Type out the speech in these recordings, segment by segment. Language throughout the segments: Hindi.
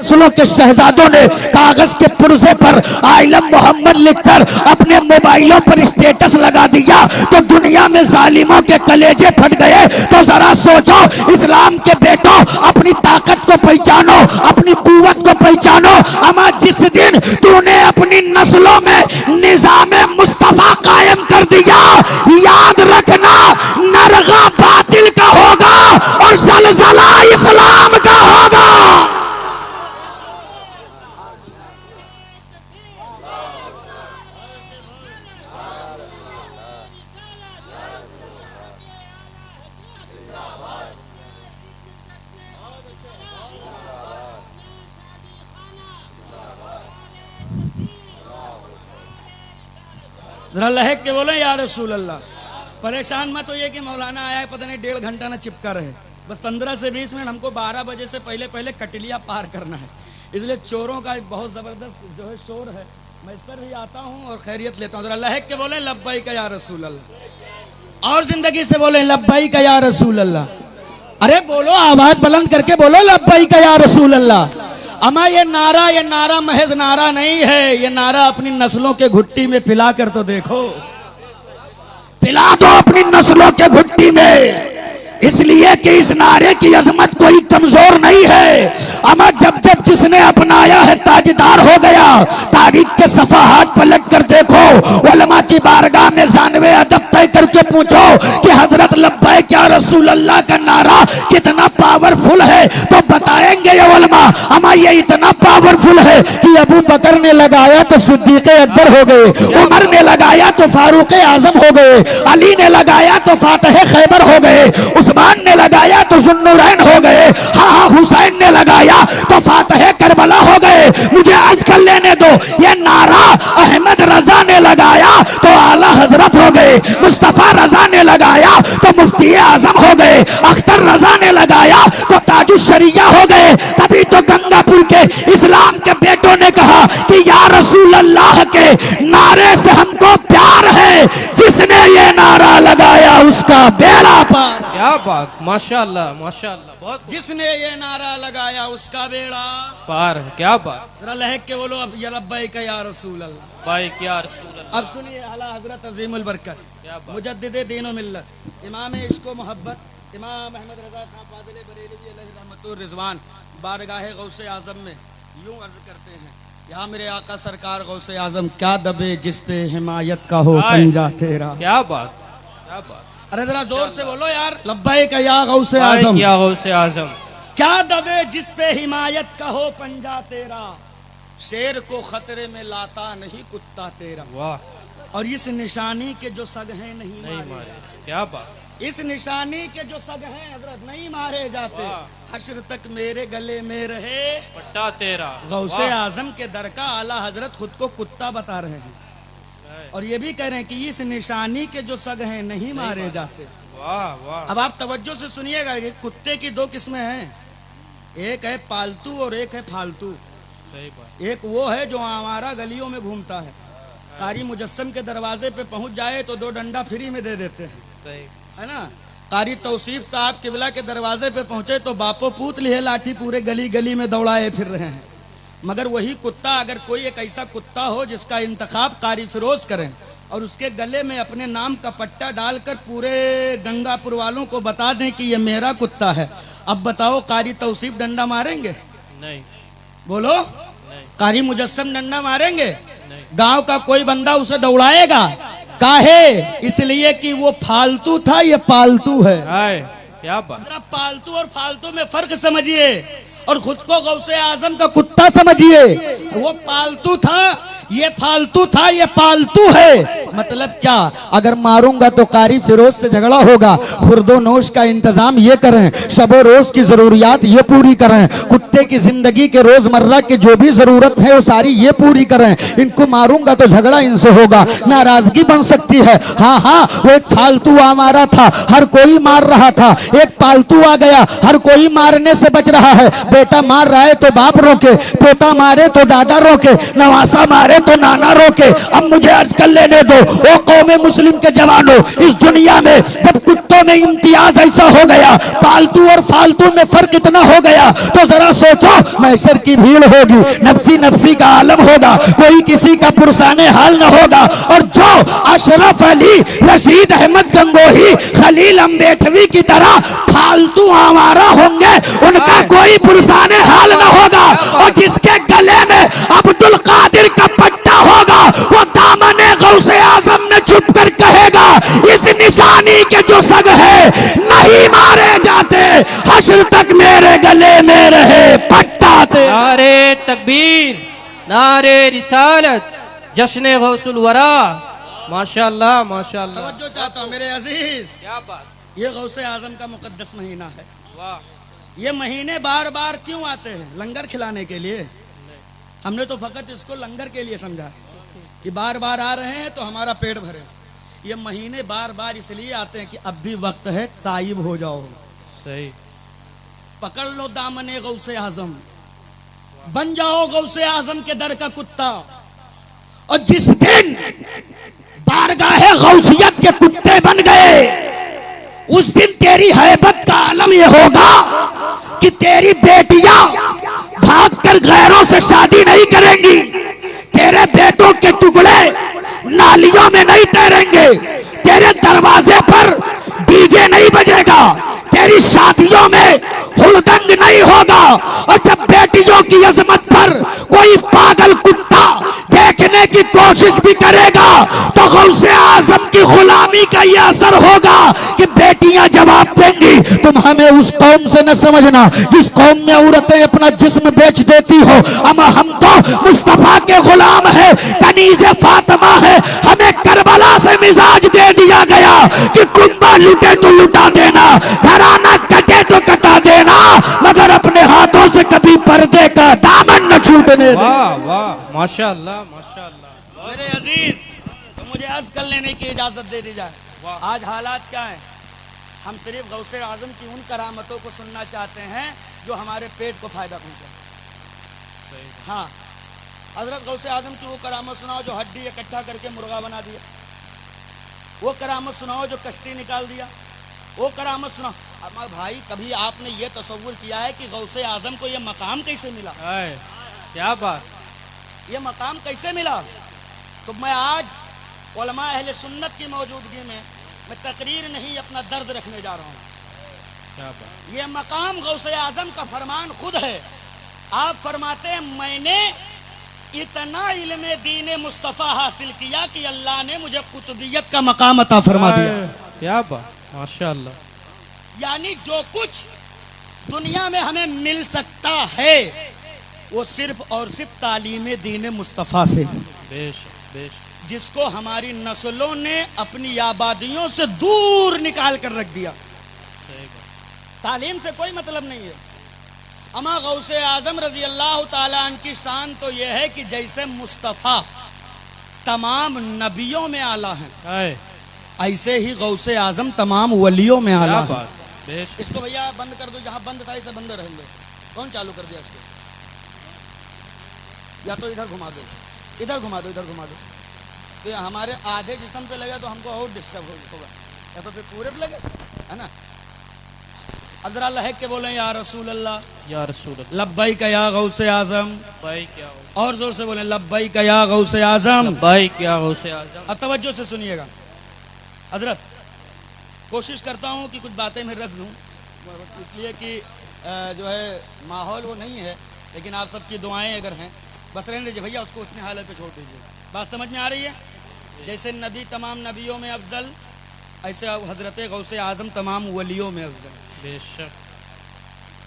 नस्लों के शहजादों ने कागज के पुर्जे पर आई लव मोहम्मद लिखकर अपने मोबाइलों पर स्टेटस लगा दिया तो दुनिया में जालिमों के कलेजे फट गए। तो जरा सोचो इस्लाम के बेटों, अपनी ताकत को पहचानो, अपनी कुव्वत को पहचानो। अमा जिस दिन तूने अपनी नस्लों में निजाम मुस्तफा कायम कर दिया, याद रखना नरगा बातिल का होगा और जलजला इस्लाम का होगा। जरा लहक के बोले या रसूल अल्लाह। परेशान मत होइए कि मौलाना आया है, पता नहीं 1.5 घंटा ना चिपका रहे। बस 15 से 20 मिनट हमको 12 बजे से पहले पहले कटलिया पार करना है, इसलिए चोरों का एक बहुत जबरदस्त जो है शोर है। मैं इस पर भी आता हूँ और खैरियत लेता हूँ। जरा लहक के बोले लब्बैक या रसूल अल्लाह, और जिंदगी से बोले लब्बैक या रसूल अल्लाह। अरे बोलो, आवाज बुलंद करके बोलो लब्बैक या रसूल अल्लाह। अमा ये नारा महज नारा नहीं है, ये नारा अपनी नस्लों के घुट्टी में पिला कर तो देखो। पिला दो अपनी नस्लों के घुट्टी में, इसलिए कि इस नारे की अजमत कोई कमजोर नहीं है। अमा जब जब जिसने अपनाया है ताजदार हो गया। तारीख के सफाहात पलट कर देखो, उलमा की बारगाह में जानवे अदब तय करके पूछो कि हजरत लब्बैक या रसूल अल्लाह का नारा कितना पावरफुल है, तो बताएंगे ये उलमा। अमा ये इतना पावरफुल है कि अबू बकर ने लगाया तो सिद्दीक अकबर हो गए, उमर ने लगाया तो फारूक आजम हो गए, अली ने लगाया तो फातह खैबर हो गए, उस्मान ने लगाया तो जुन्नुरैन हो गए, हाँ हुसैन ने लगाया तो फातह करबला हो गए। मुझे आज कर लेने दो, ये नारा अहमद रजा ने लगाया तो आला हजरत हो गए, मुस्तफा रजा ने लगाया तो मुफ्ती आजम हो गए, अख्तर रजा ने लगाया तो ताजुश शरिया हो गए। तभी तो गंगापुर के इस्लाम के बेटों ने कहा कि या रसूल अल्लाह के नारे से हमको प्यार है, जिसने ये नारा लगाया उसका बेड़ा पार। क्या बात, माशाअल्लाह माशाअल्लाह, बहुत। जिसने ये नारा लगाया उसका बेड़ा पार है, क्या बात। जरा लहक के बोलो अब या लब्बैक या रसूल अल्लाह। भाई क्या रसूल अल्लाह। अब सुनिए आला हजरत अजीमुल बरकत क्या बात। मुजद्दिदे दीन व मिल्लत, इमाम इश्क व मोहब्बत, इमाम अहमद रजा खान फाजिल बरेलवी अलैहि रहमतुर रिजवान बारगाह गौसे आजम में यूं अर्ज करते हैं, या मेरे आका सरकार गौसे आजम, क्या दबे जिस पे हिमायत का हो पंजा तेरा। क्या बात, क्या बात। अरे जरा जोर से बोलो यार, लब्बैक या गौसे आजम, क्या गौसे आजम। क्या दबे जिस पे हिमायत का हो पंजा तेरा, शेर को खतरे में लाता नहीं कुत्ता तेरा। वाह। और इस निशानी के जो सग हैं नहीं मारे। क्या बात। इस निशानी के जो सग हैं हजरत नहीं मारे जाते, हश्र तक मेरे गले में रहे पट्टा तेरा। गौसे आजम के दर का आला हजरत खुद को कुत्ता बता रहे हैं, और ये भी कह रहे हैं कि इस निशानी के जो सग हैं नहीं मारे जाते। वाह वाह। अब आप तवज्जो से सुनिएगा कि कुत्ते की 2 किस्में हैं, एक है पालतू और एक है फालतू। सही बात। एक वो है जो हमारा गलियों में घूमता है, कारी मुजस्सम के दरवाजे पे पहुंच जाए तो 2 डंडा फ्री में दे देते हैं, सही है ना। कारी तौसीफ साहब किबला के दरवाजे पे पहुंचे तो बापो पूत लिए लाठी पूरे गली गली में दौड़ाए फिर रहे हैं। मगर वही कुत्ता, अगर कोई एक ऐसा कुत्ता हो जिसका इंतखाब कारी फिरोज करें और उसके गले में अपने नाम का पट्टा डालकर पूरे गंगापुर वालों को बता दें कि ये मेरा कुत्ता है, अब बताओ कारी तौसीफ डंडा मारेंगे? नहीं। बोलो नहीं। कारी मुजस्सम डंडा मारेंगे? नहीं। गांव का कोई बंदा उसे दौड़ाएगा? काहे? इसलिए कि वो फालतू था, ये पालतू है। क्या बात। पालतू और फालतू में फर्क समझिए, और खुद को गौसे आजम का कुत्ता समझिए। वो पालतू था, ये फालतू था, ये पालतू है। मतलब क्या? अगर मारूंगा तो कारी फिरोज से झगड़ा होगा, खुर्दो नोश का इंतजाम ये करें, शबो रोज की जरूरियात ये पूरी करें, कुत्ते की जिंदगी के रोजमर्रा की जो भी जरूरत है वो सारी ये पूरी करें। इनको मारूंगा तो झगड़ा इनसे होगा, नाराजगी बन सकती है। हाँ हाँ, वो एक फालतू आ मारा था, हर कोई मार रहा था, एक पालतू आ गया, हर कोई मारने से बच रहा है। बेटा मार रहा है तो बाप रोके, पोता मारे तो दादा रोके, नवासा मारे तो नाना रोके। अब मुझे अर्ज कर लेने दो, ओ कौम मुस्लिम के जवानों, इस दुनिया में जब कुत्तों में इम्तियाज ऐसा हो गया, पालतू और फालतू में फर्क इतना हो गया, तो जरा सोचो महशर की भीड़ होगी, नफसी नफसी का आलम होगा, कोई किसी का पुरसाने हाल न होगा। और जो अशरफ अली, रशीद अहमद गंगोही, खलील अम्बेडवी की तरह फालतू आवारा होंगे, उनका कोई पुरसाने हाल न होगा। और जिसके गले में अब्दुल कादिर का पट्टा होगा, वो दामने गौसे आजम में छुप कर कहेगा, इस निशानी के जो सग है नहीं मारे जाते, हश्र तक मेरे गले में रहे पट्टा ते। नारे तकबीर, नारे रिसालत, जश्न गौसुल वरा। माशाअल्लाह माशाअल्लाह। तवज्जो चाहता हूँ मेरे अजीज, क्या बात, ये गौसे आजम का मुकद्दस महीना है। वाह, ये महीने बार बार क्यों आते हैं? लंगर खिलाने के लिए? हमने तो फकत इसको लंगर के लिए समझा कि बार बार आ रहे हैं तो हमारा पेट भरे। ये महीने बार बार इसलिए आते हैं कि अब भी वक्त है, ताइब हो जाओ, सही, पकड़ लो दामने गौसे आजम, बन जाओ गौसे आजम के दर का कुत्ता। और जिस दिन बारगाहे गौसियत के कुत्ते बन गए, उस दिन तेरी हैबत का आलम यह होगा कि तेरी बेटियां भागकर गैरों से शादी नहीं करेंगी, तेरे बेटों के टुकड़े नालियों में नहीं तैरेंगे, तेरे दरवाजे पर डीजे नहीं बजेगा, तेरी शादियों में हुड़दंग नहीं होगा। और जब बेटियों की अजमत पर कोई पागल कुत्ता देखने की कोशिश भी करेगा, तो गौसे आजम की गुलामी का यह असर होगा कि बेटियां जवाब देंगी, तुम हमें उस कौम से न समझना जिस कौम में औरतें अपना जिस्म बेच देती हो, अमा हम तो मुस्तफा के गुलाम है, कनीज़े फातिमा है। हमें करबला से मिजाज दे दिया गया कि कुंबा लुटे तो लुटा देना, घराना कटे तो कटा देना, मगर अपने हाथों से कभी पर्दे का दामन न छूटने दे। वाह वाह, माशाअल्लाह माशाअल्लाह। मेरे अजीज, तो मुझे अर्ज कर लेने की इजाजत दे दी जाए। आज हालात क्या है? हम सिर्फ गौसे आजम की उन करामतों को सुनना चाहते हैं जो हमारे पेट को फायदा पहुंचाए। हाँ, हजरत गौसे आजम की वो करामत सुनाओ जो हड्डी इकट्ठा करके मुर्गा बना दिया, वो करामत सुनाओ जो कश्ती निकाल दिया, वो करामत सुनाओ। अम्मा भाई, कभी आपने ये तसव्वुर किया है कि गौसे आजम को ये मकाम कैसे मिला? हाय, क्या बात, ये मकाम कैसे मिला? तो मैं आज उलमा अहले सुन्नत की मौजूदगी में मैं तकरीर नहीं, अपना दर्द रखने जा रहा हूँ। क्या बात, ये मकाम गौसे आजम का फरमान खुद है। आप फरमाते हैं, मैंने इतना इल्म दीन मुस्तफ़ा हासिल किया कि अल्लाह ने मुझे कुतुबियत का मकाम अता फरमा दिया। हाय, क्या बात, माशाअल्लाह। यानी जो कुछ दुनिया में हमें मिल सकता है वो सिर्फ और सिर्फ तालीम दीन मुस्तफ़ा से, बेशक बेशक, जिसको हमारी नस्लों ने अपनी आबादियों से दूर निकाल कर रख दिया। सही बात, तालीम से कोई मतलब नहीं है। अमा गौसे आजम रजी अल्लाह ताला अन्हु की शान तो यह है कि जैसे मुस्तफ़ा तमाम नबियों में आला है, हाय, ऐसे ही गौसे आजम तमाम वलियों में आला क्या है। बात, बेशक, इसको भैया बंद कर दो, जहां बंद था इसे बंद रहेंगे। कौन चालू कर दिया इसको? या तो इधर घुमा दो, इधर घुमा दो, इधर घुमा दो। तो ये हमारे आधे जिस्म पे लगे तो हमको और डिस्टर्ब होगा, या तो फिर पूरे पे लगे, है ना? अजरा लहक के बोले, या रसूल अल्लाह, या रसूल अल्लाह, लब्बैक या गौसे आजम। भाई क्या हो, और जोर से बोले, लब्बैक या गौसे आजम। भाई क्या हो से आजम। अब तवज्जो से सुनिएगा हजरत, कोशिश करता हूँ कि कुछ बातें मैं रख दूँ, इसलिए कि जो है माहौल वो नहीं है, लेकिन आप सबकी दुआएं अगर हैं, बस रहने दीजिए भैया, उसको उतने हालत पे छोड़ दीजिए। बात समझ में आ रही है? जैसे नबी तमाम नबियों में अफजल, ऐसे हजरत गौसे आजम तमाम वलियों में अफजल। बेशक,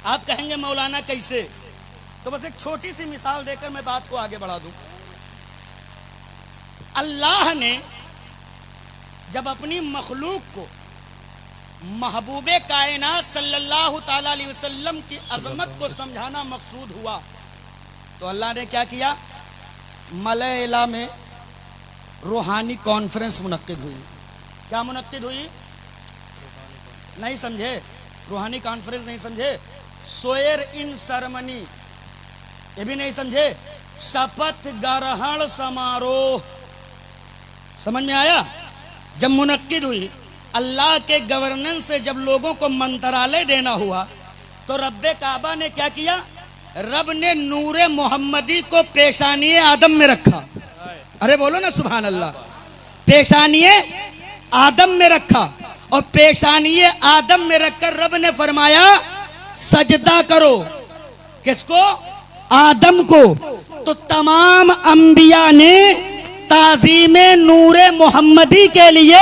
आप कहेंगे मौलाना कैसे? तो बस एक छोटी सी मिसाल देकर मैं बात को आगे बढ़ा दूं। अल्लाह ने जब अपनी मखलूक को महबूबे कायनात सल्लल्लाहु ताला अलैहि वसल्लम की अजमत को समझाना मकसूद हुआ, तो अल्लाह ने क्या किया? मलैला में रूहानी कॉन्फ्रेंस मुनक्किद हुई। क्या मुनक्किद हुई? नहीं समझे? रूहानी कॉन्फ्रेंस नहीं समझे? सोयर इन सरमनी, ये भी नहीं समझे? शपथ ग्रहण समारोह, समझ में आया? जब मुनक्किद हुई अल्लाह के गवर्नेंस से, जब लोगों को मंत्रालय देना हुआ तो रब्बे काबा ने क्या किया? रब ने नूरे मोहम्मदी को पेशानिए आदम में रखा। अरे बोलो ना सुभान अल्लाह। पेशानिए आदम में रखा और पेशानिए आदम में रखकर रब ने फरमाया सजदा करो। किसको? आदम को। तो तमाम अंबिया ने ताज़ीमे नूरे मोहम्मदी के लिए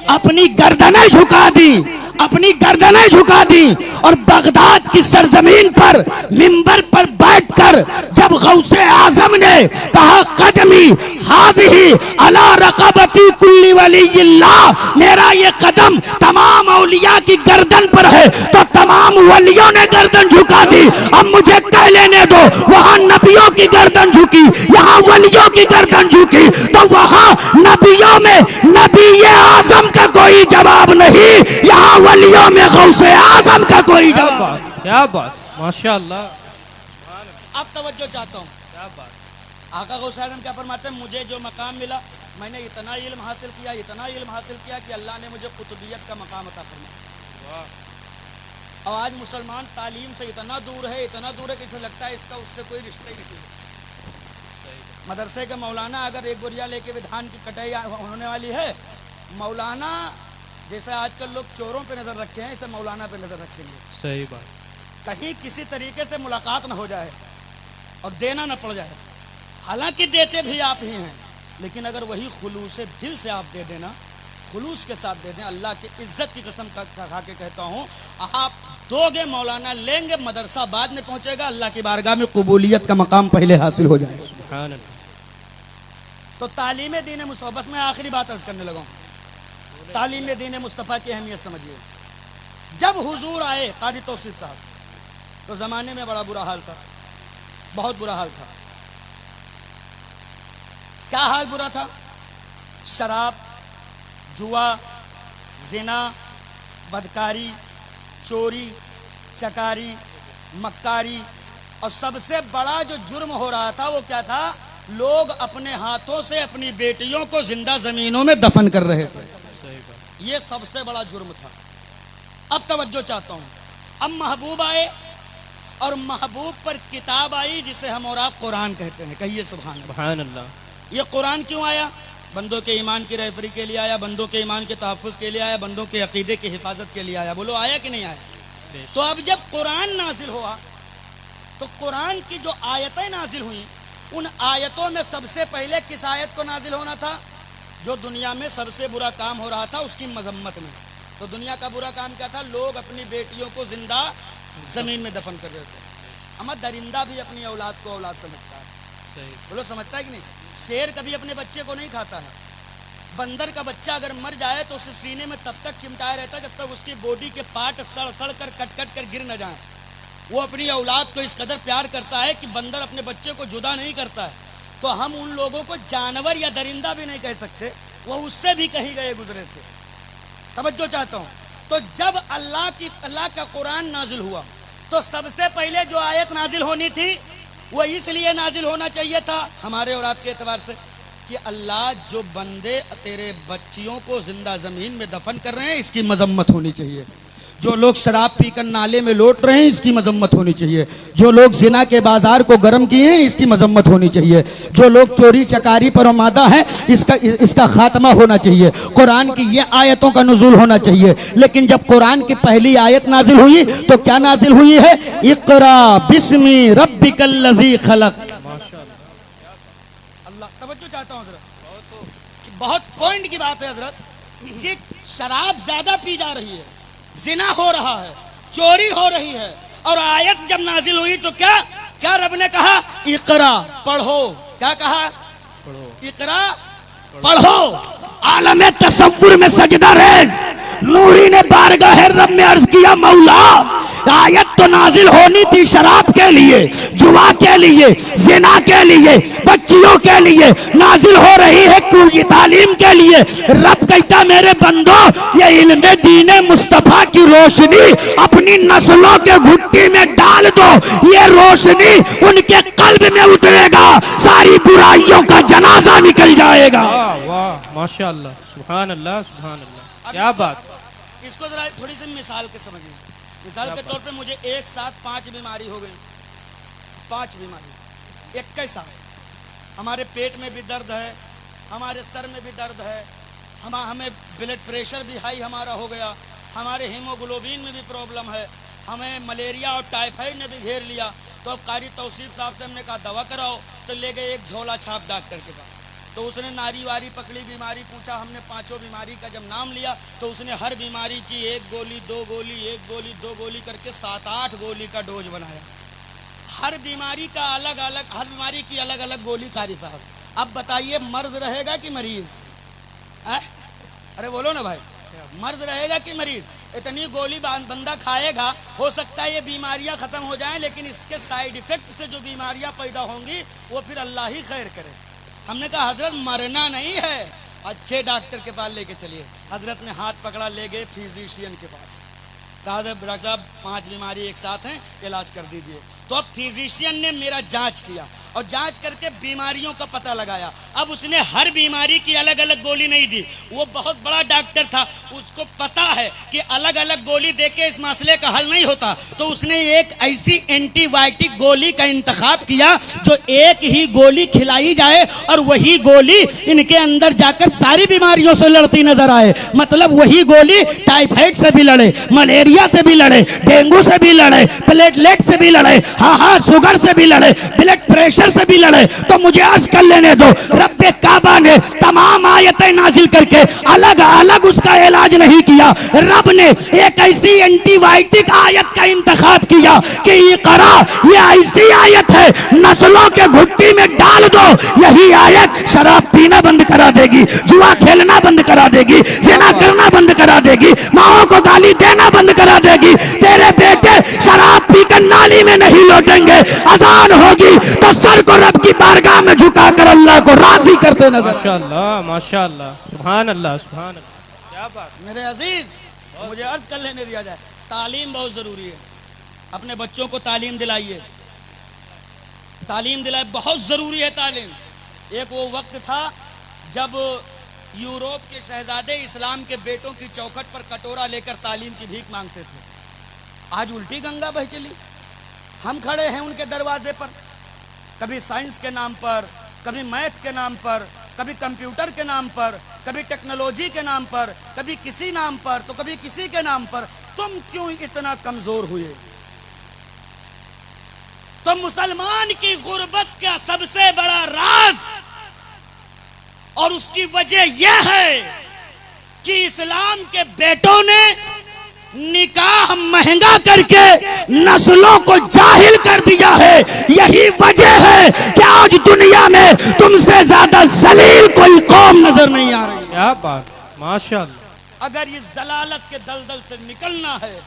अपनी गर्दनें झुका दी, अपनी गर्दनें झुका दी। और बगदाद की सरजमीन पर मिंबर पर बैठकर जब गौसे आजम ने कहा कदमी हाज़िही अला रक़बती कुल्ली वलिय्यिल्लाह, मेरा ये कदम तमाम औलिया की गर्दन पर है, तो तमाम वलियों ने गर्दन झुका दी। अब मुझे कह लेने दो, वहां नबियों की गर्दन झुकी, यहाँ वलियों की गर्दन झुकी, तो वहां नबियों में नबी आजम का कोई जवाब नहीं, यहाँ वलियों में गौसे आजम का कोई जवाब। क्या बात, माशाअल्लाह। अब तवज्जो चाहता हूँ। क्या बात। आका गौसे आजम क्या फरमाते हैं? मुझे जो मकाम मिला, मैंने इतना इल्म हासिल किया, इतना इल्म हासिल किया कि अल्लाह ने मुझे कुतुबियत का मकाम अता फरमाया। और आज मुसलमान तालीम से इतना दूर है, इतना दूर है कि इसे लगता है इसका उससे कोई रिश्ता ही नहीं। मदरसे का मौलाना अगर एक बोरिया लेके भी धान की कटाई होने वाली है, मौलाना जैसे आजकल लोग चोरों पे नजर रखे हैं, इसे मौलाना पे नजर रखेंगे। सही बात। कहीं किसी तरीके से मुलाकात न हो जाए और देना न पड़ जाए। हालांकि देते भी आप ही हैं, लेकिन अगर वही खुलूस दिल से आप दे देना, खुलूस के साथ दे दें, अल्लाह की इज्जत की कसम खा के कहता हूँ, आप दोगे मौलाना लेंगे, मदरसा बाद में पहुंचेगा, अल्लाह की बारगाह में कबूलियत का मकाम पहले हासिल हो जाएगा। सुभान अल्लाह। तो तालीम दीन मुस्तफ़ा, बस मैं आखिरी बात अर्ज करने लगा हूँ। तालीम दीन मुस्तफ़ा की अहमियत समझिए। जब हुजूर आए क़ादी तौसीफ साहब, तो ज़माने में बड़ा बुरा हाल था, बहुत बुरा हाल था। क्या हाल बुरा था? शराब, जुआ, जिना, बदकारी, चोरी, चकारी, मक्कारी, और सबसे बड़ा जो जुर्म हो रहा था वो क्या था? लोग अपने हाथों से अपनी बेटियों को जिंदा जमीनों में दफन कर रहे थे। ये सबसे बड़ा जुर्म था। अब तवज्जो चाहता हूँ। अब महबूब आए और महबूब पर किताब आई जिसे हम और आप कुरान कहते हैं। कहिए सुभान अल्लाह। सुभान अल्लाह। ये कुरान क्यों आया? बंदों के ईमान की रहबरी के लिए आया, बंदों के ईमान के तहफ़्फ़ुज़ के लिए आया, बंदों के अकीदे की हिफाजत के लिए आया। बोलो आया कि नहीं आया? तो अब जब कुरान नाजिल हुआ तो कुरान की जो आयतें नाजिल हुई, उन आयतों में सबसे पहले किस आयत को नाजिल होना था? जो दुनिया में सबसे बुरा काम हो रहा था उसकी मजम्मत में। तो दुनिया का बुरा काम क्या था? लोग अपनी बेटियों को जिंदा जमीन में दफन कर रहे थे। अमा दरिंदा भी अपनी औलाद को औलाद समझता है। बोलो समझता है कि नहीं? शेर कभी अपने बच्चे को नहीं खाता है। बंदर का बच्चा अगर मर जाए तो उसे सीने में तब तक चिमटाया रहता है जब तक उसकी बॉडी के पार्ट सड़ सड़ कर कट कट कर गिर न जाए। वो अपनी औलाद को इस कदर प्यार करता है कि बंदर अपने बच्चे को जुदा नहीं करता है। तो हम उन लोगों को जानवर या दरिंदा भी नहीं कह सकते, वो उससे भी कहीं गए गुजरे थे। तवज्जो चाहता हूँ। तो जब अल्लाह का कुरान नाजिल हुआ तो सबसे पहले जो आयत नाजिल होनी थी वो इसलिए नाजिल होना चाहिए था हमारे और आपके एतबार से कि अल्लाह जो बंदे तेरे बच्चियों को जिंदा जमीन में दफन कर रहे हैं इसकी मजम्मत होनी चाहिए। जो लोग शराब पीकर नाले में लौट रहे हैं इसकी मजम्मत होनी चाहिए। जो लोग जिना के बाजार को गर्म किए हैं इसकी मजम्मत होनी चाहिए। जो लोग चोरी चकारी पर आमादा है इसका खात्मा होना चाहिए। कुरान की ये आयतों का नुज़ूल होना चाहिए। लेकिन जब कुरान की पहली आयत नाजिल हुई तो क्या नाजिल हुई है? इक़रा बिस्मी रब्बिकल्लज़ी खलक़। अल्लाह तवज्जो चाहता हूँ हज़रत, बहुत पॉइंट की बात है हज़रत कि शराब ज्यादा पी जा रही है, जिना हो रहा है, चोरी हो रही है, और आयत जब नाजिल हुई तो क्या रब ने कहा? इक़रा पढ़ो। क्या कहा? पढ़ो। इक़रा पढ़ो। आलम तसव्वुर में सजदा रेज़ नूरी ने बारगाह रब में अर्ज किया, मौला आयत तो नाजिल होनी थी शराब के लिए, जुआ के लिए, जिना के लिए, बच्चियों के लिए, नाजिल हो रही है कुर्जी तालीम के लिए। रब कहता मेरे बंदो ये इल्मे दीने मुस्तफा की रोशनी अपनी नस्लों के घुट्टी में डाल दो, ये रोशनी उनके कल्ब में उतरेगा, सारी बुराइयों का जनाजा निकल जाएगा। वाह वाह माशाअल्लाह, सुभान अल्लाह, सुभान अल्लाह, क्या बात। इसको जरा थोड़ी सी मिसाल के समझिए। मिसाल के तौर पे मुझे एक साथ 5 बीमारी हो गई, 5 बीमारी एक ही साथ। हमारे पेट में भी दर्द है, हमारे सर में भी दर्द है, हमें ब्लड प्रेशर भी हाई हमारा हो गया, हमारे हीमोग्लोबिन में भी प्रॉब्लम है, हमें मलेरिया और टाइफाइड ने भी घेर लिया। तो अब कारी तौसीफ साहब से हमने कहा दवा कराओ, तो ले गए एक झोला छाप डॉक्टर के पास। तो उसने नारी वारी पकड़ी, बीमारी पूछा, हमने 5 बीमारी का जब नाम लिया तो उसने हर बीमारी की 1 गोली 2 गोली 1 गोली 2 गोली करके 7-8 गोली का डोज बनाया। हर बीमारी का अलग अलग, हर बीमारी की अलग अलग गोली कारी साहब। अब बताइए मर्ज रहेगा कि मरीज? अरे बोलो ना भाई, मर्ज रहेगा कि मरीज? इतनी गोली बंदा खाएगा, हो सकता है ये बीमारियां खत्म हो जाएं, लेकिन इसके साइड इफेक्ट से जो बीमारियां पैदा होंगी वो फिर अल्लाह ही खैर करे। हमने कहा हजरत मरना नहीं है, अच्छे डॉक्टर के पास लेके चलिए। हजरत ने हाथ पकड़ा, ले गए फिजिशियन के पास। कहा डॉक्टर साहब 5 बीमारी एक साथ हैं, इलाज कर दीजिए। तो अब फिजिशियन ने मेरा जांच किया और जांच करके बीमारियों का पता लगाया। अब उसने हर बीमारी की अलग अलग गोली नहीं दी, वो बहुत बड़ा डॉक्टर था, उसको पता है कि अलग अलग गोली देके इस मसले का हल नहीं होता। तो उसने एक ऐसी एंटीबायोटिक गोली का इंतखाब किया जो एक ही गोली खिलाई जाए और वही गोली इनके अंदर जाकर सारी बीमारियों से लड़ती नजर आए। मतलब वही गोली टाइफाइड से भी लड़े, मलेरिया से भी लड़े, डेंगू से भी लड़े, प्लेटलेट से भी लड़े, हाँ शुगर से भी लड़े, ब्लड प्रेशर से भी लड़े। तो मुझे अर्ज कर लेने दो, रब्बे काबा ने तमाम आयतें नाजिल करके अलग अलग उसका इलाज नहीं किया। रब ने एक ऐसी एंटीबायोटिक आयत का इंतखाब किया कि ये करा, ये ऐसी आयत है नस्लों के घुट्टी में डाल दो, यही आयत शराब पीना बंद करा देगी, जुआ खेलना बंद करा देगी, ज़िना करना बंद करा देगी, माओ को गाली देना बंद करा देगी। तेरे बेटे शराब पीकर नाली में नहीं लौटेंगे। अजान होगी तो सर को रब की बारगाह में झुकाकर अल्लाह को राजी करते नजर। माशाअल्लाह, माशाअल्लाह, सुभान अल्लाह, सुभान अल्लाह, क्या बात। मेरे अजीज, मुझे अर्ज कर लेने दिया जाए, तालीम बहुत जरूरी है। अपने बच्चों को तालीम दिलाइए, तालीम दिलाए, बहुत जरूरी है तालीम। एक वो वक्त था जब यूरोप के शहजादे इस्लाम के बेटों की चौखट पर कटोरा लेकर तालीम की भीख मांगते थे। आज उल्टी गंगा बह चली। हम खड़े हैं उनके दरवाजे पर, कभी साइंस के नाम पर, कभी मैथ के नाम पर, कभी कंप्यूटर के नाम पर, कभी टेक्नोलॉजी के नाम पर, कभी किसी नाम पर, तो कभी किसी के नाम पर। तुम क्यों इतना कमजोर हुए? तो मुसलमान की गुर्बत का सबसे बड़ा राज और उसकी वजह यह है कि इस्लाम के बेटों ने निकाह महंगा करके नस्लों को जाहिल कर दिया है। यही वजह है कि आज दुनिया में तुमसे ज्यादा जलील कोई कौम नजर नहीं आ रही। क्या बात, माशाअल्लाह। अगर इस जलालत के दलदल से निकलना है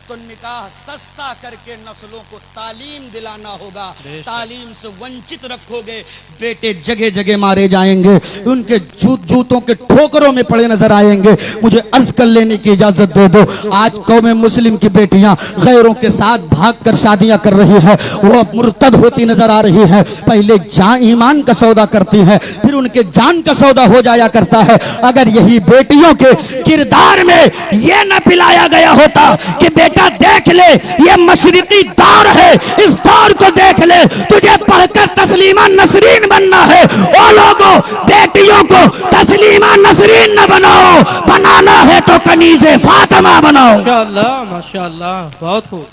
तो निकाह सस्ता करके नस्लों को तालीम दिलाना होगा। तालीम से वंचित रखोगे, बेटे जगह जगह मारे जाएंगे, उनके जूतों के ठोकरों में पड़े नजर आएंगे। मुझे अर्ज कर लेने की इजाजत दे दो। आज कौम मुस्लिम की बेटियां गैरों के साथ भागकर शादियां कर रही है, वो अब मुर्तद होती नजर आ रही है। पहले जान ईमान का सौदा करती है, फिर उनके जान का सौदा हो जाया करता है। अगर यही बेटियों के किरदार में यह न पिलाया गया होता कि बेटा देख ले ये मशरिकी दौर है, इस दौर को देख ले, तुझे पढ़कर तस्लीमा नसरीन बनना है। ओ लोगों, बेटियों को तस्लीमा नसरीन न बनाओ, बनाना है तो कनीज़े फातिमा बनाओ। माशाअल्लाह, माशाअल्लाह, बहुत खूब।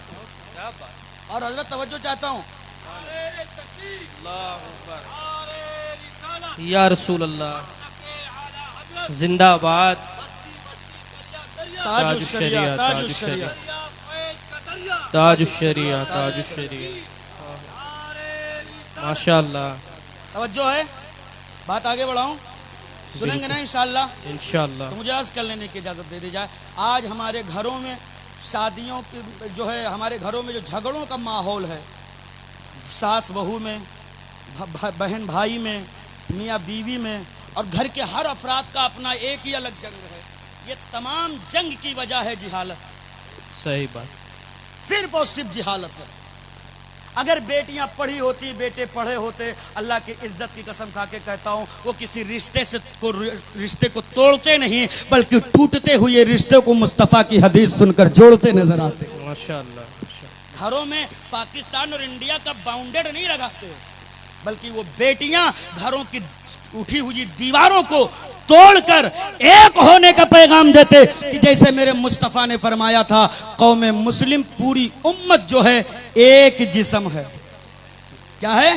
और हजरत तवज्जो चाहता हूँ, या रसूल अल्लाह, जिंदाबाद, ताजुश्शरिया, ताजुश्शरिया, ताजुश्शरिया, ताजुश्शरिया, माशाअल्लाह। तवज्जो है, बात आगे बढ़ाऊं, सुनेंगे ना इंशाअल्लाह? इंशाअल्लाह। तो मुझे अर्ज कर लेने की इजाजत दे दी जाए। आज हमारे घरों में शादियों की जो है, हमारे घरों में जो झगड़ों का माहौल है, सास बहू में, बहन भाई में, मियाँ बीवी में, और घर के हर अफराद का अपना एक ही अलग जंग है। ये तमाम जंग की वजह है जिहालत। सही बात। सिर्फ और सिर्फ जिहालत है। अगर बेटियां पढ़ी होती, बेटे पढ़े होते, अल्लाह की इज्जत की कसम खा के कहता हूं, वो किसी रिश्ते को तोड़ते नहीं, बल्कि टूटते हुए रिश्ते को मुस्तफ़ा की हदीस सुनकर जोड़ते नजर आते। माशाअल्लाह। घरों में पाकिस्तान और इंडिया का बाउंडेड नहीं लगाते, बल्कि वो बेटियां घरों की उठी हुई दीवारों को तोड़कर एक होने का पैगाम देते कि जैसे मेरे मुस्तफ़ा ने फरमाया था, कौम मुस्लिम पूरी उम्मत जो है एक जिस्म है। क्या है?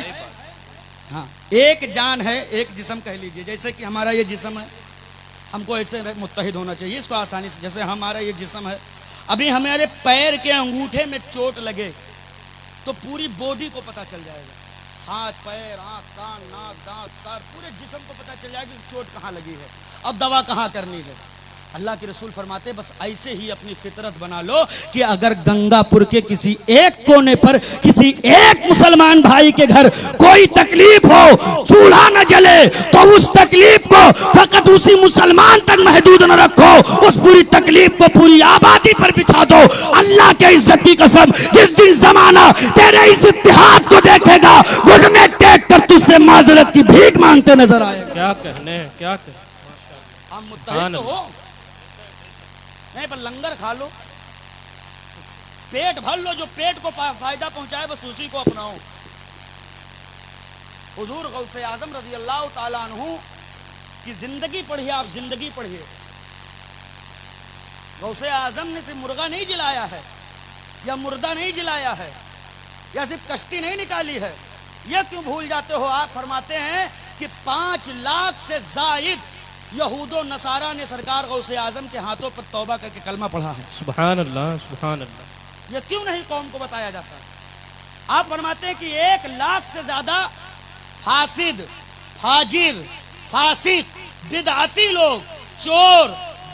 हाँ, एक जान है, एक जिस्म कह लीजिए। जैसे कि हमारा ये जिस्म है, हमको ऐसे मुत्तहिद होना चाहिए इसको आसानी से। जैसे हमारा ये जिस्म है, अभी हमारे पैर के अंगूठे में चोट लगे तो पूरी बॉडी को पता चल जाएगा, हाथ पैर आंख कान नाक दांत सर पूरे जिस्म को पता चल जाएगा कि चोट कहाँ लगी है और दवा कहाँ करनी है। अल्लाह के रसूल फरमाते बस ऐसे ही अपनी फितरत बना लो कि अगर गंगापुर के किसी एक कोने पर किसी एक मुसलमान भाई के घर कोई तकलीफ हो, चूल्हा न जले, तो उस तकलीफ को फकत उसी मुसलमान तक महदूद न रखो, उस पूरी तकलीफ को पूरी आबादी पर बिछा दो। अल्लाह के इज्जत की कसम, जिस दिन जमाना तेरे इस इत्तेहाद को देखेगा, घुटने टेक कर तुझसे माजरत की भीख मांगते नजर आएगा। क्या कहने, क्या कहने। हम मुत्तहिद तो हो नहीं, पर लंगर खा लो, पेट भर लो, जो पेट को फायदा पहुंचाए बस उसी को अपनाओ। हुजूर गौसे आजम रजी अल्लाह ताला अन्हु की जिंदगी पढ़िए, आप जिंदगी पढ़िए। गौसे आजम ने सिर्फ मुर्गा नहीं जिलाया है या मुर्दा नहीं जिलाया है या सिर्फ कश्ती नहीं निकाली है। यह क्यों भूल जाते हो? आप फरमाते हैं कि 5 लाख से जायद यहूदो नसारा ने सरकार गौसे आजम के हाथों पर तौबा करके कलमा पढ़ा है। सुभान अल्लाह, सुभान अल्लाह। यह क्यों नहीं कौम को बताया जाता? आप फरमाते हैं कि 1 लाख से ज्यादा फासिद, फाजिर, फासिक, बिदअती लोग, चोर,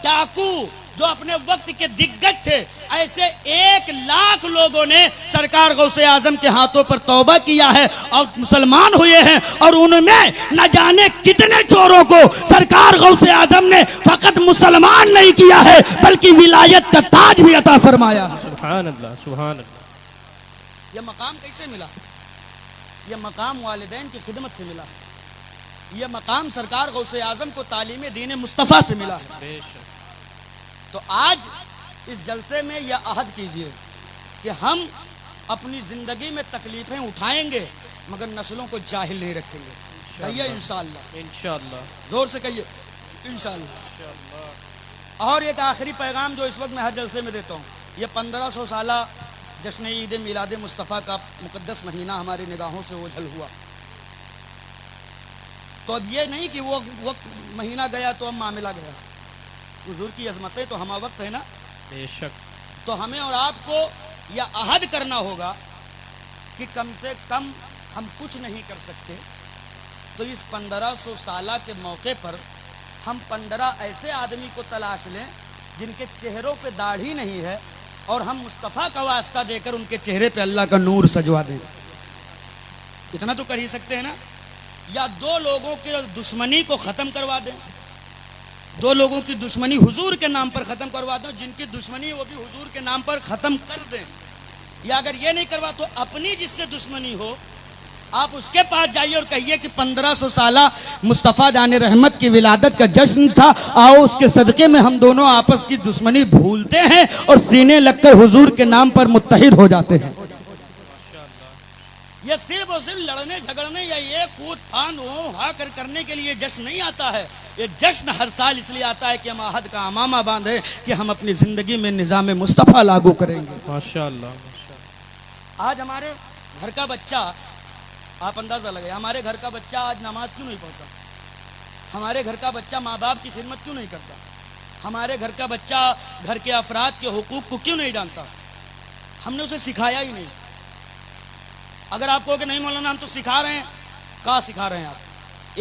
डाकू जो अपने वक्त के दिग्गज थे, ऐसे 1 लाख लोगों ने सरकार गौसे आजम के हाथों पर तौबा किया है और मुसलमान हुए हैं। और उनमें न जाने कितने चोरों को सरकार गौसे आजम ने फकत मुसलमान नहीं किया है, बल्कि विलायत का ताज भी अता फरमाया है। सुभान अल्लाह, सुभान अल्लाह। यह मकाम कैसे मिला? यह मकाम वालिदैन की खिदमत से मिला है। यह मकाम सरकार गौसे आजम को तालीम दीन मुस्तफ़ा से मिला है। तो आज इस जलसे में यह अहद कीजिए कि हम अपनी जिंदगी में तकलीफें उठाएंगे मगर नस्लों को जाहिल नहीं रखेंगे। कहिए इंशाअल्लाह, इंशाअल्लाह, जोर से कहिए इंशाअल्लाह। और एक आखिरी पैगाम जो इस वक्त मैं हर जलसे में देता हूँ, यह 1500 साला जश्न ईद मिलाद मुस्तफ़ा का मुकद्दस महीना हमारी निगाहों से ओझल हुआ। तो अब ये नहीं कि वो वक्त महीना गया तो अब मामला गया। हुजूर की अजमतें तो हम वक्त है ना, बेशक। तो हमें और आपको यह अहद करना होगा कि कम से कम हम कुछ नहीं कर सकते, तो इस 1500 साला के मौके पर हम 15 ऐसे आदमी को तलाश लें जिनके चेहरों पे दाढ़ी नहीं है और हम मुस्तफ़ा का वास्ता देकर उनके चेहरे पे अल्लाह का नूर सजवा दें। इतना तो कर ही सकते हैं ना। या 2 लोगों के दुश्मनी को ख़त्म करवा दें, 2 लोगों की दुश्मनी हुजूर के नाम पर ख़त्म करवा दो, जिनकी दुश्मनी वो भी हुजूर के नाम पर ख़त्म कर दें। या अगर ये नहीं करवा तो अपनी जिससे दुश्मनी हो आप उसके पास जाइए और कहिए कि 1500 साला मुस्तफ़ा जाने रहमत की विलादत का जश्न था, आओ उसके सदक़े में हम दोनों आपस की दुश्मनी भूलते हैं और सीने लगकर हुजूर के नाम पर मुत्तहिद हो जाते हैं। यह सिर्फ और सिर्फ लड़ने झगड़ने या ये कूद फांद हा करने के लिए जश्न नहीं आता है। ये जश्न हर साल इसलिए आता है कि हम अहद का अमामा बांधे कि हम अपनी जिंदगी में निज़ाम मुस्तफ़ा लागू करेंगे। माशाअल्लाह। आज हमारे घर का बच्चा, आप अंदाजा लगाए, हमारे घर का बच्चा आज नमाज क्यों नहीं पढ़ता? हमारे घर का बच्चा माँ बाप की खिदमत क्यों नहीं करता? हमारे घर का बच्चा घर के अफराद के हुकूक को क्यों नहीं जानता? हमने उसे सिखाया ही नहीं। अगर आप कहो कि नहीं मौलाना हम तो सिखा रहे हैं, कहाँ सिखा रहे हैं आप?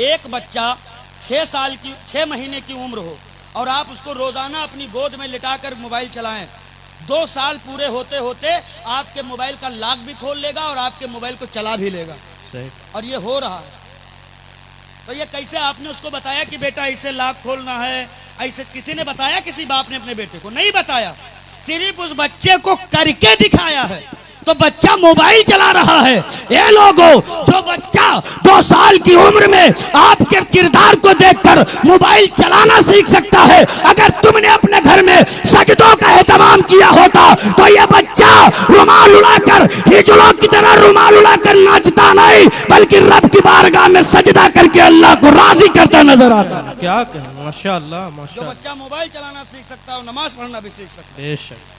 एक बच्चा 6 महीने की उम्र हो और आप उसको रोजाना अपनी गोद में लिटाकर मोबाइल चलाएं, 2 साल पूरे होते होते आपके मोबाइल का लॉक भी खोल लेगा और आपके मोबाइल को चला भी लेगा। और ये हो रहा है। तो ये कैसे आपने उसको बताया कि बेटा इसे लॉक खोलना है? ऐसे किसी ने बताया? किसी बाप ने अपने बेटे को नहीं बताया, सिर्फ उस बच्चे को करके दिखाया है। तो बच्चा मोबाइल चला रहा है। ये लोगों, जो बच्चा 2 साल की उम्र में आपके किरदार को देखकर मोबाइल चलाना सीख सकता है, अगर तुमने अपने घर में सजदों का एहतमाम किया होता तो ये बच्चा रुमाल उड़ाकर, हिजड़ों की तरह रुमाल उड़ाकर नाचता नहीं, बल्कि रब की बारगाह में सजदा करके अल्लाह को राजी करता नजर आता। क्या कहें, माशाअल्लाह जो माशाअल्लाह। बच्चा मोबाइल चलाना सीख सकता है और नमाज पढ़ना भी सीख सकता है। बेशक।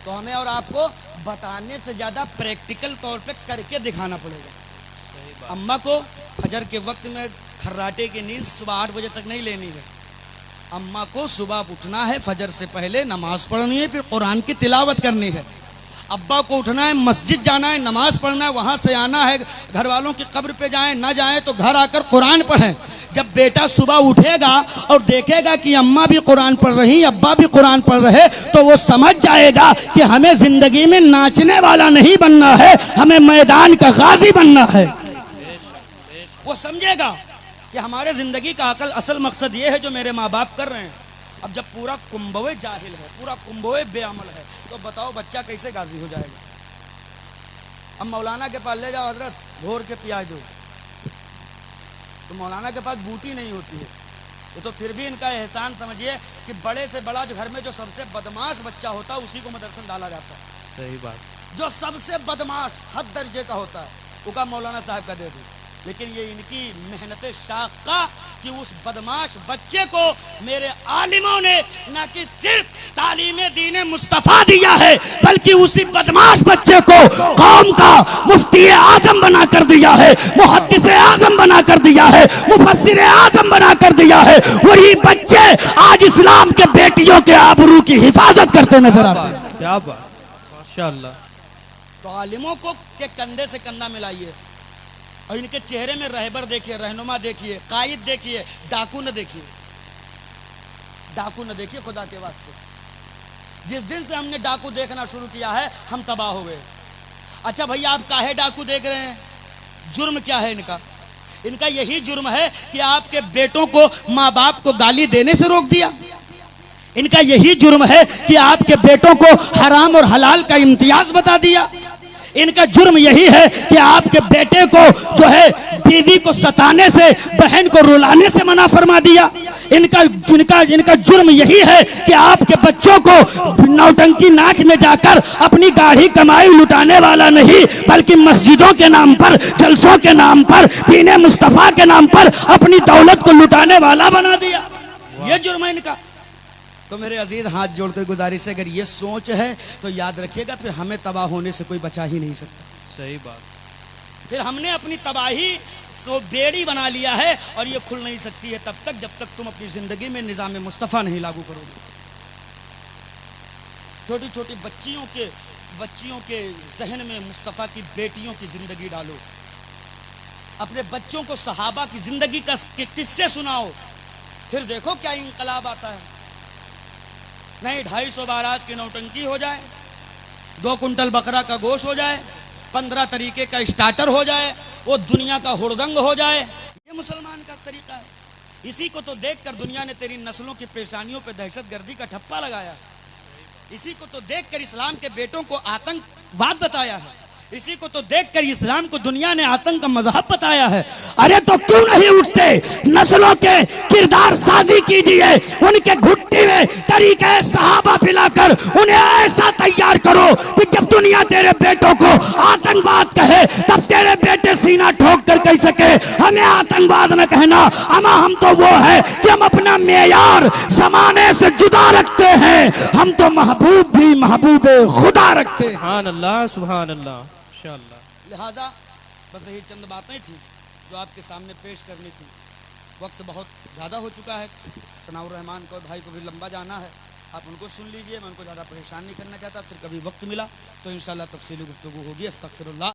तो हमें और आपको बताने से ज्यादा प्रैक्टिकल तौर पे करके दिखाना पड़ेगा। अम्मा को फजर के वक्त में खर्राटे की नींद सुबह 8 बजे तक नहीं लेनी है। अम्मा को सुबह उठना है, फजर से पहले नमाज पढ़नी है, फिर कुरान की तिलावत करनी है। अब्बा को उठना है, मस्जिद जाना है, नमाज पढ़ना है, वहां से आना है, घर वालों की कब्र पे जाएं ना जाएं तो घर आकर कुरान पढ़ें। जब बेटा सुबह उठेगा और देखेगा कि अम्मा भी कुरान पढ़ रही, अब्बा भी कुरान पढ़ रहे, तो वो समझ जाएगा कि हमें जिंदगी में नाचने वाला नहीं बनना है, हमें मैदान का गाजी बनना है। वो समझेगा कि हमारे जिंदगी का असल मकसद ये है जो मेरे माँ बाप कर रहे हैं। अब जब पूरा कुंभवे जाहिल है, पूरा कुंभवे बेअमल है, तो बताओ बच्चा कैसे गाजी हो जाएगा। अब मौलाना के पास ले जाओ, हजरत घोर के पिया दो, तो मौलाना के पास बूटी नहीं होती है। तो फिर भी इनका एहसान समझिए कि बड़े से बड़ा जो घर में जो सबसे बदमाश बच्चा होता है उसी को मदरसा डाला जाता है। सही बात। जो सबसे बदमाश हद दर्जे का होता है वो का मौलाना साहब का दे दो। लेकिन ये इनकी मेहनत शाक़ा कि उस बदमाश बच्चे को मेरे आलिमों ने न कि सिर्फ तालीम दीन मुस्तफ़ा दिया है, बल्कि उसी बदमाश बच्चे को कौम का मुफ्ती आजम बना कर दिया है, मुहद्दिस आजम बना कर दिया है, मुफस्सिर आजम बना कर दिया है। वही बच्चे आज इस्लाम के बेटियों के आबरू की हिफाजत करते नजर आते हैं। क्या बात, माशाअल्लाह। तो आलिमों को के कंधे से कंधा मिलाइए और इनके चेहरे में रहबर देखिए, रहनुमा देखिए, कायद देखिए, डाकू न देखिए, डाकू न देखिए खुदा के वास्ते। जिस दिन से हमने डाकू देखना शुरू किया है हम तबाह हो गए। अच्छा भैया, आप काहे डाकू देख रहे हैं? जुर्म क्या है इनका? इनका यही जुर्म है कि आपके बेटों को माँ बाप को गाली देने से रोक दिया। इनका यही जुर्म है कि आपके बेटों को हराम और हलाल का इम्तियाज बता दिया। इनका जुर्म यही है कि आपके बेटे को जो है बीवी को सताने से, बहन को रुलाने से मना फरमा दिया। इनका जुर्म यही है कि आपके बच्चों को नौटंकी नाच में जाकर अपनी गाढ़ी कमाई लुटाने वाला नहीं, बल्कि मस्जिदों के नाम पर, जलसों के नाम पर, दीन मुस्तफा के नाम पर अपनी दौलत को लुटाने वाला बना दिया। ये जुर्म है इनका। तो मेरे अजीज, हाथ जोड़कर गुजारिश है, अगर ये सोच है तो याद रखिएगा फिर हमें तबाह होने से कोई बचा ही नहीं सकता। सही बात। फिर हमने अपनी तबाही को बेड़ी बना लिया है और ये खुल नहीं सकती है तब तक जब तक तुम अपनी जिंदगी में निज़ाम मुस्तफ़ा नहीं लागू करोगे। छोटी छोटी बच्चियों के जहन में मुस्तफ़ा की बेटियों की जिंदगी डालो। अपने बच्चों को सहाबा की जिंदगी का किस्से सुनाओ, फिर देखो क्या इंकलाब आता है। नहीं 250 बारात की नौटंकी हो जाए, 2 कुंटल बकरा का गोश्त हो जाए, 15 तरीके का स्टार्टर हो जाए, वो दुनिया का हुड़दंग हो जाए, ये मुसलमान का तरीका है। इसी को तो देखकर दुनिया ने तेरी नस्लों की पेशानियों पे दहशतगर्दी का ठप्पा लगाया। इसी को तो देखकर इस्लाम के बेटों को आतंकवाद बताया है। इसी को तो देखकर इस्लाम को दुनिया ने आतंक का मजहब बताया है। अरे तो क्यों नहीं उठते? नस्लों के किरदार साजी कीजिए, उनके घुट्टी में तरीके सहाबा पिलाकर उन्हें ऐसा तैयार करो कि जब दुनिया तेरे बेटों को आतंकवाद कहे तब तेरे बेटे सीना ठोक कर कह सके हमें आतंकवाद न कहना, अमा हम तो वो है कि हम अपना मेयार जमाने से जुदा रखते हैं, हम तो महबूब भी महबूबे खुदा रखते हैं। सुभान अल्लाह, सुभान अल्लाह, माशाअल्लाह। लिहाजा बस यही चंद बातें थी जो आपके सामने पेश करनी थी। वक्त बहुत ज़्यादा हो चुका है, सनाउर रहमान को भाई को भी लंबा जाना है, आप उनको सुन लीजिए। मैं उनको ज़्यादा परेशान नहीं करना चाहता। फिर कभी वक्त मिला तो इंशाल्लाह तफसीली गुफ्तगू होगी। अस्तगफिरुल्लाह।